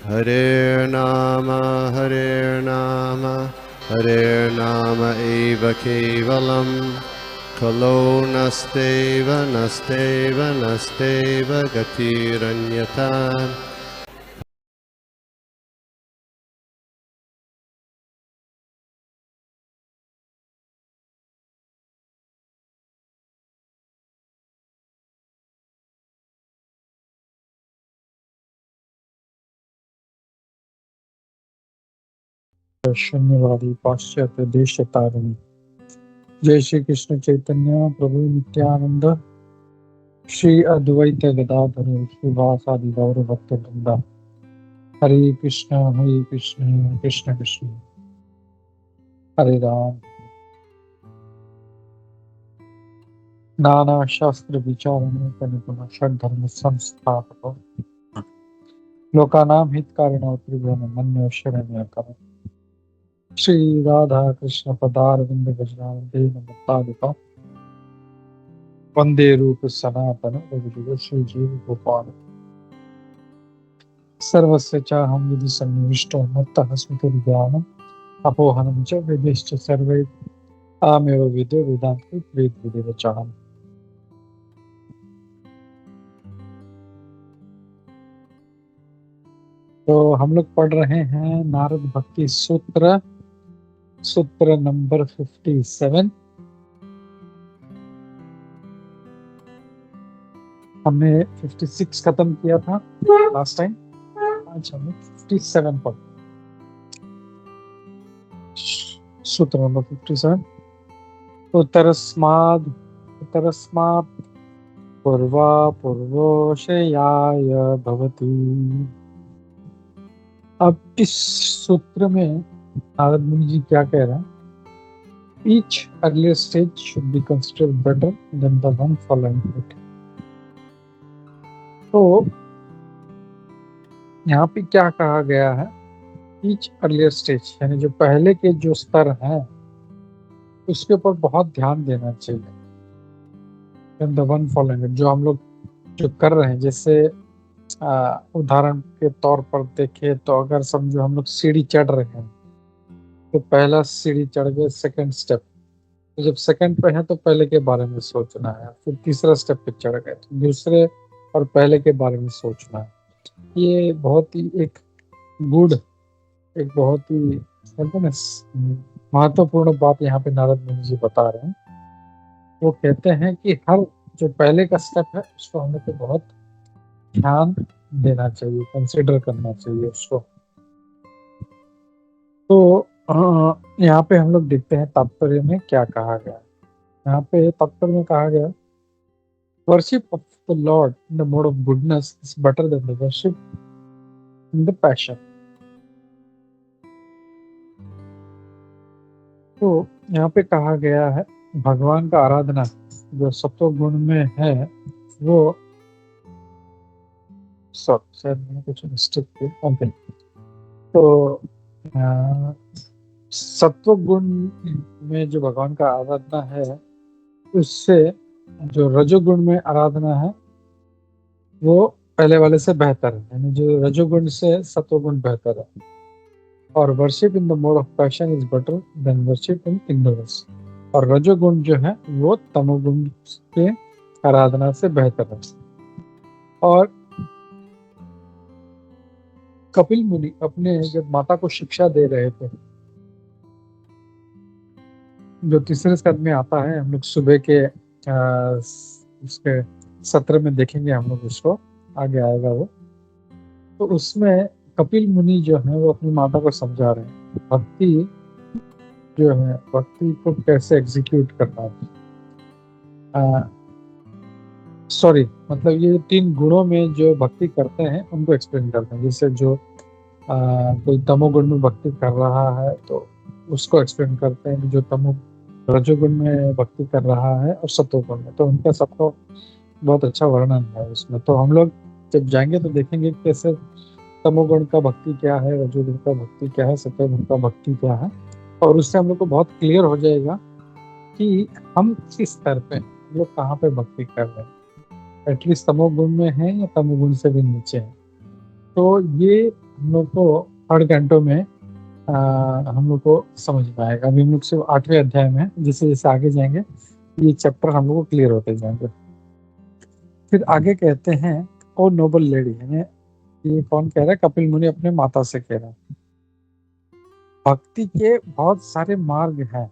Hare Nama Hare Nama eva kevalam Kalo nasteva nasteva nasteva gatiranyata. शून्यवादी पाश्चात्य देश तारिणी। जय श्री कृष्ण चैतन्य प्रभु नित्यानंद श्री अद्वैत गदाधर श्रीवासादि गौर भक्त वृंदा। हरे कृष्ण कृष्ण कृष्ण हरे राम। नाना शास्त्र विचारण निपुण षड्धर्म संस्थापक लोकानां हितकारिणो त्रिभुवन मन्यो शरण्यकरः। श्री राधा कृष्ण पदारविंद गजनानंदेन मुक्तादिका वंदे रूप सनातन रघुजुग श्री जीव गोपाल। सर्वस्य चाहं विधि सन्निविष्टो मत्तः स्मृतिर्ज्ञानम् अपोहनं च वेदैश्च सर्वैः तामेव विदो वेदान्ते वेदविदेव चाहम्। तो हम लोग पढ़ रहे हैं नारद भक्ति सूत्र, सूत्र नंबर 57। हमने 56 खत्म किया था लास्ट टाइम, आज हमने 57 पढ़। सूत्र नंबर 57। उत्तरस्माद् पूर्वा पूर्वोशयाय भवति। अब इस सूत्र में नारद मुनि जी क्या कह रहे हैं? Each earlier stage should be considered better than the one following it. तो यहाँ पे क्या कहा गया है? Each earlier stage यानी जो पहले के जो स्तर हैं उसके ऊपर बहुत ध्यान देना चाहिए। Than the one following it, जो हम लोग जो कर रहे हैं, जैसे उदाहरण के तौर पर देखें तो अगर समझो हम लोग सीढ़ी चढ़ रहे हैं तो पहला सीढ़ी चढ़ गए, सेकंड स्टेप, तो जब सेकंड पे है तो पहले के बारे में सोचना है, फिर तीसरा स्टेप पे चढ़ गए तो दूसरे और पहले के बारे में सोचना है। ये बहुत ही एक बहुत ही महत्वपूर्ण बात यहाँ पे नारद मुनि जी बता रहे हैं। वो कहते हैं कि हर जो पहले का स्टेप है उसको हमें तो बहुत ध्यान देना चाहिए, कंसिडर करना चाहिए उसको। तो यहाँ पे हम लोग देखते हैं तात्पर्य में क्या कहा गया। यहाँ पे तात्पर्य में कहा गया, worship of the Lord in the mode of goodness is better than the worship in the passion. तो यहाँ पे कहा गया है भगवान का आराधना जो सत्व गुण में है वो शायद मैंने कुछ मिस्टेक किया। ओके, तो सत्व गुण में जो भगवान का आराधना है उससे जो रजोगुण में आराधना है वो पहले वाले से बेहतर है, यानी जो रजोगुण से सत्वगुण बेहतर है। और worship in the mode of passion is better than worship in ignorance. और रजोगुण जो है वो तमोगुण के आराधना से बेहतर है। और कपिल मुनि अपने जब माता को शिक्षा दे रहे थे, जो तीसरे स्कंद में आता है, हम लोग सुबह के उसके सत्र में देखेंगे, हम लोग उसको आगे आएगा वो। तो उसमें कपिल मुनि जो है वो अपनी माता को समझा रहे हैं भक्ति जो है, भक्ति को कैसे एग्जीक्यूट करना है। सॉरी, मतलब ये 3 गुणों में जो भक्ति करते हैं उनको एक्सप्लेन करते हैं। जैसे जो कोई तमोगुण में भक्ति कर रहा है तो उसको एक्सप्लेन करते हैं, जो रजोगुण में भक्ति कर रहा है और सत्वगुण में, तो उनका सबको बहुत अच्छा वर्णन है उसमें। तो हम लोग जब जाएंगे तो देखेंगे कैसे तमोगुण का भक्ति क्या है, रजोगुण का भक्ति क्या है, सत्वगुण का भक्ति क्या है, और उससे हम लोग को बहुत क्लियर हो जाएगा कि हम किस स्तर पे, हम लोग कहाँ पे भक्ति कर रहे हैं, एटलीस्ट तमोगुण में है या तमोगुण से भी नीचे है। तो ये हम लोग को 8 घंटों में हम लोग को समझ में आएगा। अभी हम लोग सिर्फ 8वें अध्याय में हैं, जैसे जैसे आगे जाएंगे ये चैप्टर हम लोग को क्लियर होते जाएंगे। फिर आगे कहते हैं, ओ नोबल लेडी, यानी ये कौन कह रहा है? कपिल मुनि अपने माता से कह रहा है। भक्ति के बहुत सारे मार्ग हैं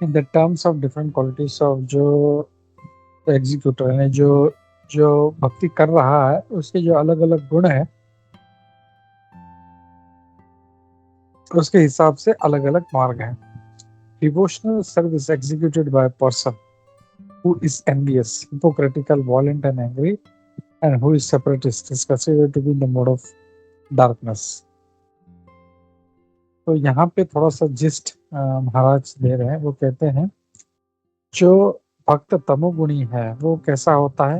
in the terms of different qualities of जो एग्जीक्यूटर है, जो जो भक्ति कर रहा है उसके जो अलग अलग गुण है उसके हिसाब से अलग अलग मार्ग हैं। Devotional service executed by person who is envious, hypocritical, violent and angry, and who is separatist is considered to be in the mode of darkness. तो यहाँ पे थोड़ा सा जिस्ट महाराज दे रहे हैं। वो कहते हैं जो भक्त तमोगुणी है वो कैसा होता है।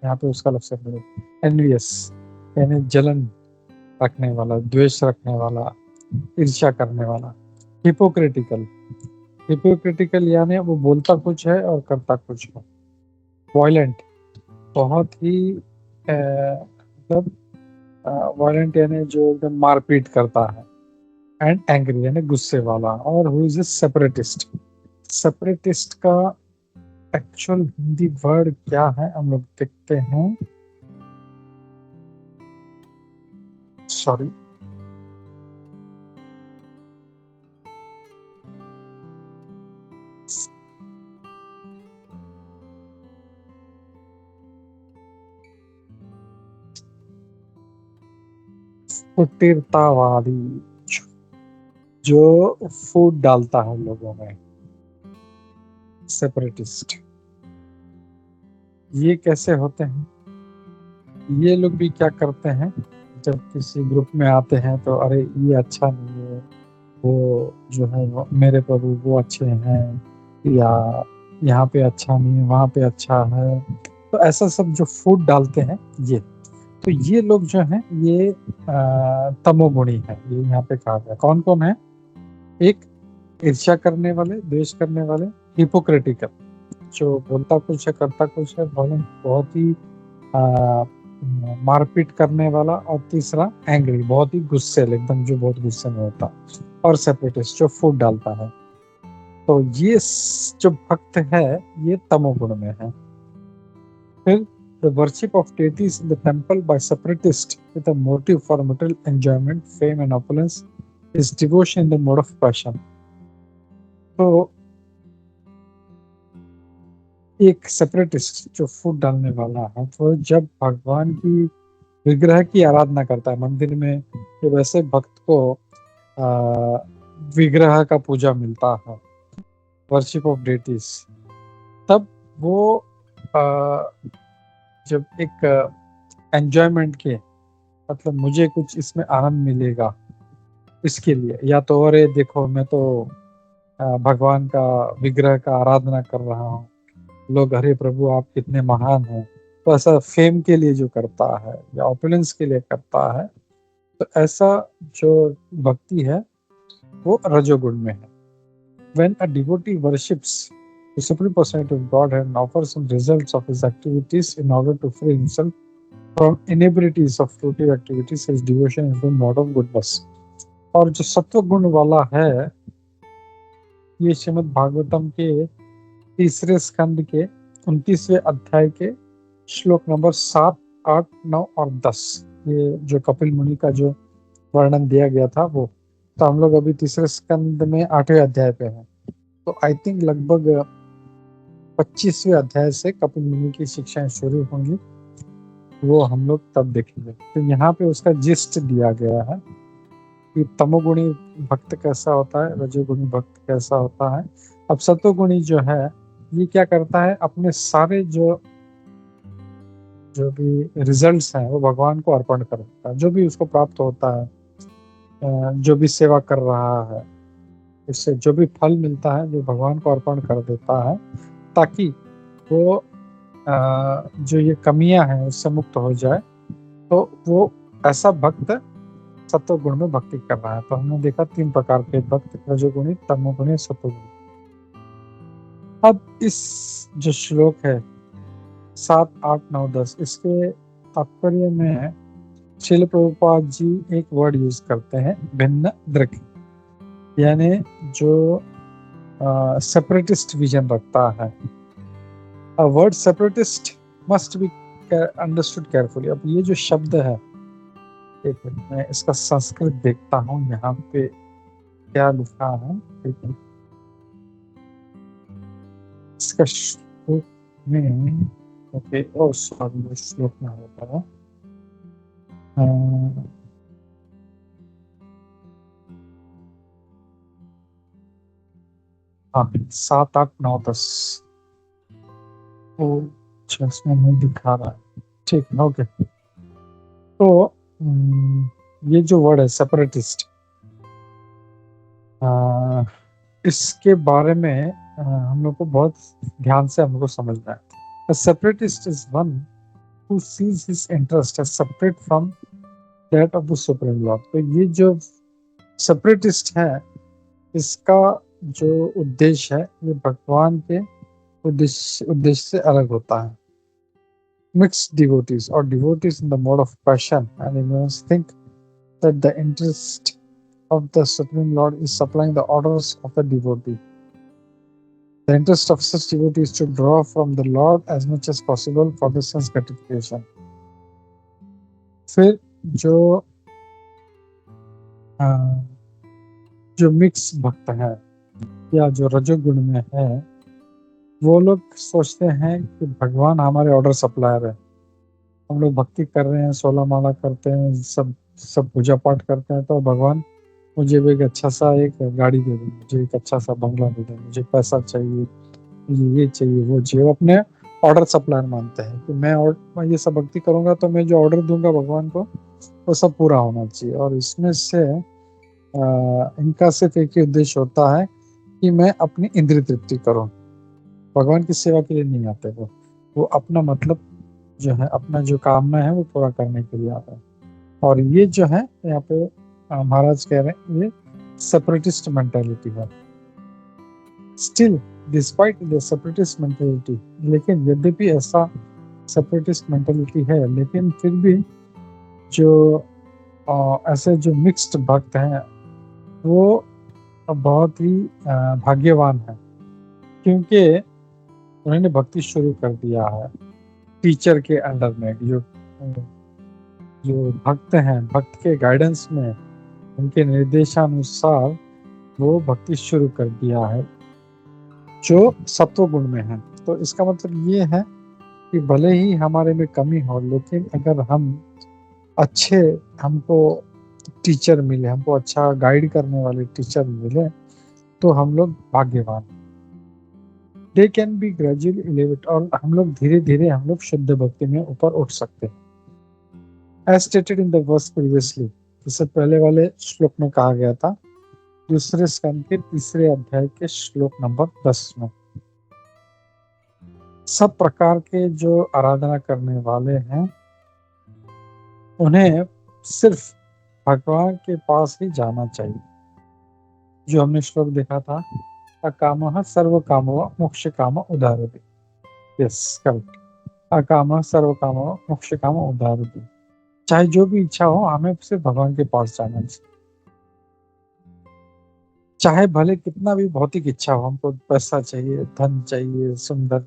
यहाँ पे उसका लक्ष्य है एनवियस, यानी जलन रखने वाला, द्वेष रखने वाला, ईर्ष्या करने वाला। हिपोक्रिटिकल, हिपोक्रिटिकल यानी वो बोलता कुछ है और करता कुछ है। वायलेंट, बहुत ही मतलब वायलेंट यानी जो एकदम मारपीट करता है। एंड एंग्री यानी गुस्से वाला। और who is a separatist. Separatist का एक्चुअल हिंदी वर्ड क्या है हम लोग देखते हैं। सॉरी, फुटीरतावादी, जो फूट डालता है लोगों में, सेपरेटिस्ट। ये कैसे होते हैं? ये लोग भी क्या करते हैं, जब किसी ग्रुप में आते हैं तो अरे ये अच्छा नहीं है, वो जो है मेरे प्रभु वो अच्छे हैं, या यहाँ पे अच्छा नहीं है वहाँ पे अच्छा है, तो ऐसा सब जो फूट डालते हैं ये, तो ये लोग जो हैं ये तमोगुणी है। ये यहाँ पे कहा गया। कौन कौन है? एक ईर्ष्या करने वाले, द्वेष करने वाले, हिपोक्रिटिकल, जो बोलता कुछ है करता कुछ है, बहुत ही मारपीट करने वाला, और तीसरा एंग्री, बहुत ही गुस्से, एकदम जो बहुत गुस्से में होता, और सेपरेटिस्ट जो फूट डालता है। तो ये जो भक्त है ये तमोगुण में है। फिर the worship of deities in the temple by separatists with a motive for material enjoyment, fame and opulence is devotion in the mode of passion. तो एक सेपरेटिस्ट जो फूट डालने वाला है, तो जब भगवान की विग्रह की आराधना करता है मंदिर में, तो वैसे भक्त को विग्रह का पूजा मिलता है, वर्शिप ऑफ डेटीज, तब वो जब एक एंजॉयमेंट के, मतलब मुझे कुछ इसमें आनंद मिलेगा इसके लिए, या तो अरे देखो मैं तो भगवान का विग्रह का आराधना कर रहा हूँ, लोग अरे प्रभु आप कितने महान हैं, तो ऐसा फेम के लिए जो करता है या ऑपुलेंस के लिए करता है, तो ऐसा जो भक्ति है वो रजोगुण में है। When a devotee worships the supreme personality of Godhead and offers some results of his activities in order to free himself from inabilities of fruitive activities, his devotion is the mode of goodness. और जो सत्व गुण वाला है, ये श्रीमद् भागवतम के 3 स्कंद के 29वें अध्याय के श्लोक नंबर 7, 8, 9 और 10, ये जो कपिल मुनि का जो वर्णन दिया गया था वो। तो हम लोग अभी 3 स्कंद में 8वें अध्याय पे हैं, तो आई थिंक लगभग 25वें अध्याय से कपिल मुनि की शिक्षाएं शुरू होंगी, वो हम लोग तब देखेंगे। तो यहाँ पे उसका जिस्ट दिया गया है कि तमोगुणी भक्त कैसा होता है, रजोगुणी भक्त कैसा होता है। अब सतोगुणी जो है ये क्या करता है, अपने सारे जो भी रिजल्ट्स हैं वो भगवान को अर्पण कर देता है। जो भी उसको प्राप्त होता है, जो भी सेवा कर रहा है, इससे जो भी फल मिलता है जो भगवान को अर्पण कर देता है, ताकि वो जो ये कमियां हैं उससे मुक्त हो जाए। तो वो ऐसा भक्त सत्वगुण में भक्ति कर रहा है। तो हमने देखा 3 प्रकार के भक्त, रजोगुणी, तमोगुणी, सत्वगुणी। अब इस जो श्लोक है 7, 8, 9, 10, इसके तात्पर्य में श्रील प्रभुपाद जी एक वर्ड यूज करते हैं, भिन्न दृक्, यानी जो सेपरेटिस्ट विजन रखता है। A word separatist must be understood carefully. अब ये जो शब्द है, एक मिनट मैं इसका संस्कृत देखता हूँ यहाँ पे क्या लिखा है। एक मिनट, इसका श्लोक में, ओके, ओ सॉरी, श्लोक में होता है हाँ, 7, 8, 9, 10। तो अच्छा, इसमें नहीं दिखा रहा है, ठीक है, ओके। तो ये जो वर्ड है सेपरेटिस्ट, इसके बारे में हम लोग को बहुत ध्यान से हमको समझना है। A separatist is one who sees his interest as separate from that of the Supreme Lord। तो ये जो सेपरेटिस्ट है, इसका जो उद्देश्य है ये भगवान के उद्देश्य से अलग होता है। Mixed devotees or devotees in the mode of passion and ignorance think that the interest of the Supreme Lord is supplying the orders of the devotee. The interest of such devotees is to draw from the Lord as much as possible for the sense gratification. फिर जो mix भक्त है या जो रजोगुण में है, वो लोग सोचते हैं कि भगवान हमारे ऑर्डर सप्लायर है। हम लोग भक्ति कर रहे हैं, 16 माला करते हैं, सब पूजा पाठ करते हैं, तो भगवान मुझे भी एक अच्छा सा एक गाड़ी दे दे, मुझे एक अच्छा सा बंगला दे दे, मुझे पैसा चाहिए, मुझे ये चाहिए, वो चाहिए। वो अपने ऑर्डर सप्लायर मानते हैं कि मैं ये सब भक्ति करूंगा तो मैं जो ऑर्डर दूंगा भगवान को वो सब पूरा होना चाहिए। और इसमें से इनका सिर्फ एक ही उद्देश्य होता है कि मैं अपनी इंद्रिय तृप्ति करूं। भगवान की सेवा के लिए नहीं आते वो अपना मतलब जो है, अपना जो कामना है वो पूरा करने के लिए आते हैं। और ये जो है यहाँ पे महाराज कह रहे हैं, ये सेपरेटिस्ट मेंटालिटी है। Still despite the separatist mentality, लेकिन यद्यपि ऐसा सेपरेटिस्ट मेंटालिटी है, लेकिन फिर भी जो ऐसे जो मिक्स्ड भक्त हैं वो बहुत ही भाग्यवान है, क्योंकि उन्होंने भक्ति शुरू कर दिया है टीचर के अंडर में। जो भक्त हैं, भक्त के गाइडेंस में, उनके निर्देशानुसार वो भक्ति शुरू कर दिया है जो सत्व गुण में है। तो इसका मतलब ये है कि भले ही हमारे में कमी हो, लेकिन अगर हमको टीचर मिले, हमको अच्छा गाइड करने वाले टीचर मिले, तो हम लोग भाग्यवान। They can be gradually elevate, और हम लोग धीरे धीरे हम लोग शुद्ध भक्ति में ऊपर उठ सकते हैं। As stated in the verse previously, इससे पहले वाले श्लोक में कहा गया था, दूसरे स्कंद के 3 अध्याय के श्लोक नंबर 10 में, सब प्रकार के जो आराधना करने वाले हैं उन्हें सिर्फ भगवान के पास ही जाना चाहिए। जो हमने श्लोक देखा था, अकामः सर्व कामो मोक्ष काम उदाहरति। Yes, correct. अकामः सर्व कामो मोक्ष काम उदाहरति। चाहे जो भी इच्छा हो, हमें सिर्फ भगवान के पास जाना चाहिए। चाहे भले कितना भी भौतिक इच्छा हो, हमको पैसा चाहिए, धन चाहिए, सुंदर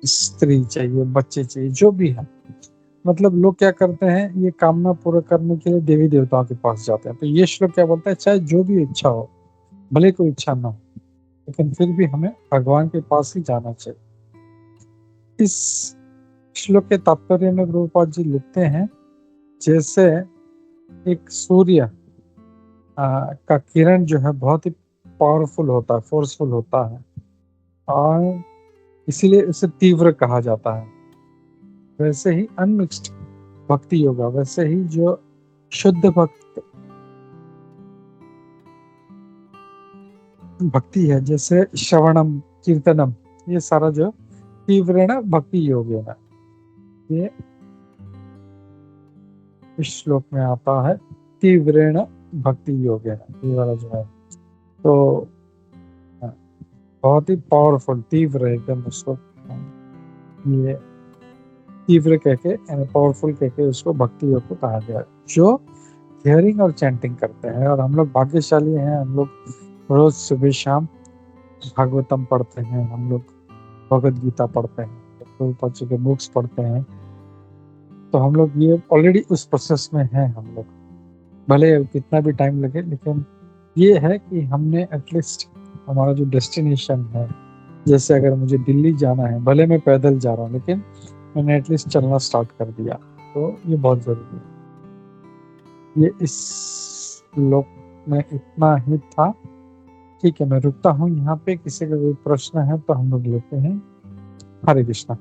स्त्री चाहिए, बच्चे चाहिए, जो भी है, मतलब लोग क्या करते हैं, ये कामना पूरा करने के लिए देवी देवताओं के पास जाते हैं। तो ये श्लोक क्या बोलता है, चाहे जो भी इच्छा हो, भले कोई इच्छा ना हो, लेकिन फिर भी हमें भगवान के पास ही जाना चाहिए। इस श्लोक के तात्पर्य में प्रभुपाद जी लिखते हैं, जैसे एक सूर्य का किरण जो है बहुत ही पावरफुल होता है, फोर्सफुल होता है, और इसीलिए इसे तीव्र कहा जाता है। वैसे ही अनमिक्स्ड भक्ति योगा, वैसे ही जो शुद्ध भक्ति है, जैसे श्रवणम कीर्तनम, ये सारा जो तीव्रेण भक्ति योग है, ये इस श्लोक में आता है। तीव्रेण भक्ति योग है ये वाला जो है, तो बहुत ही पावरफुल, तीव्र एकदम उसको ये तीव्र कह के यानी पावरफुल कह के उसको भक्ति योग को कहा गया, जो हियरिंग और चैंटिंग करते हैं। और हम लोग भाग्यशाली हैं, हम लोग रोज सुबह शाम भागवतम पढ़ते हैं, हम लोग भगवद गीता पढ़ते हैं, प्रभुपाद जी के बुक्स पढ़ते हैं। तो हम लोग ये ऑलरेडी उस प्रोसेस में हैं हम लोग, भले कितना भी टाइम लगे, लेकिन ये है कि हमने एटलीस्ट हमारा जो डेस्टिनेशन है, जैसे अगर मुझे दिल्ली जाना है, भले मैं पैदल जा रहा हूँ, लेकिन मैंने एटलीस्ट चलना स्टार्ट कर दिया, तो ये बहुत ज़रूरी है। ये इस लोक में इतना ही था। ठीक है, मैं रुकता हूँ यहाँ पे। किसी का कोई प्रश्न है तो हम लोग लेते हैं। हरे कृष्णा।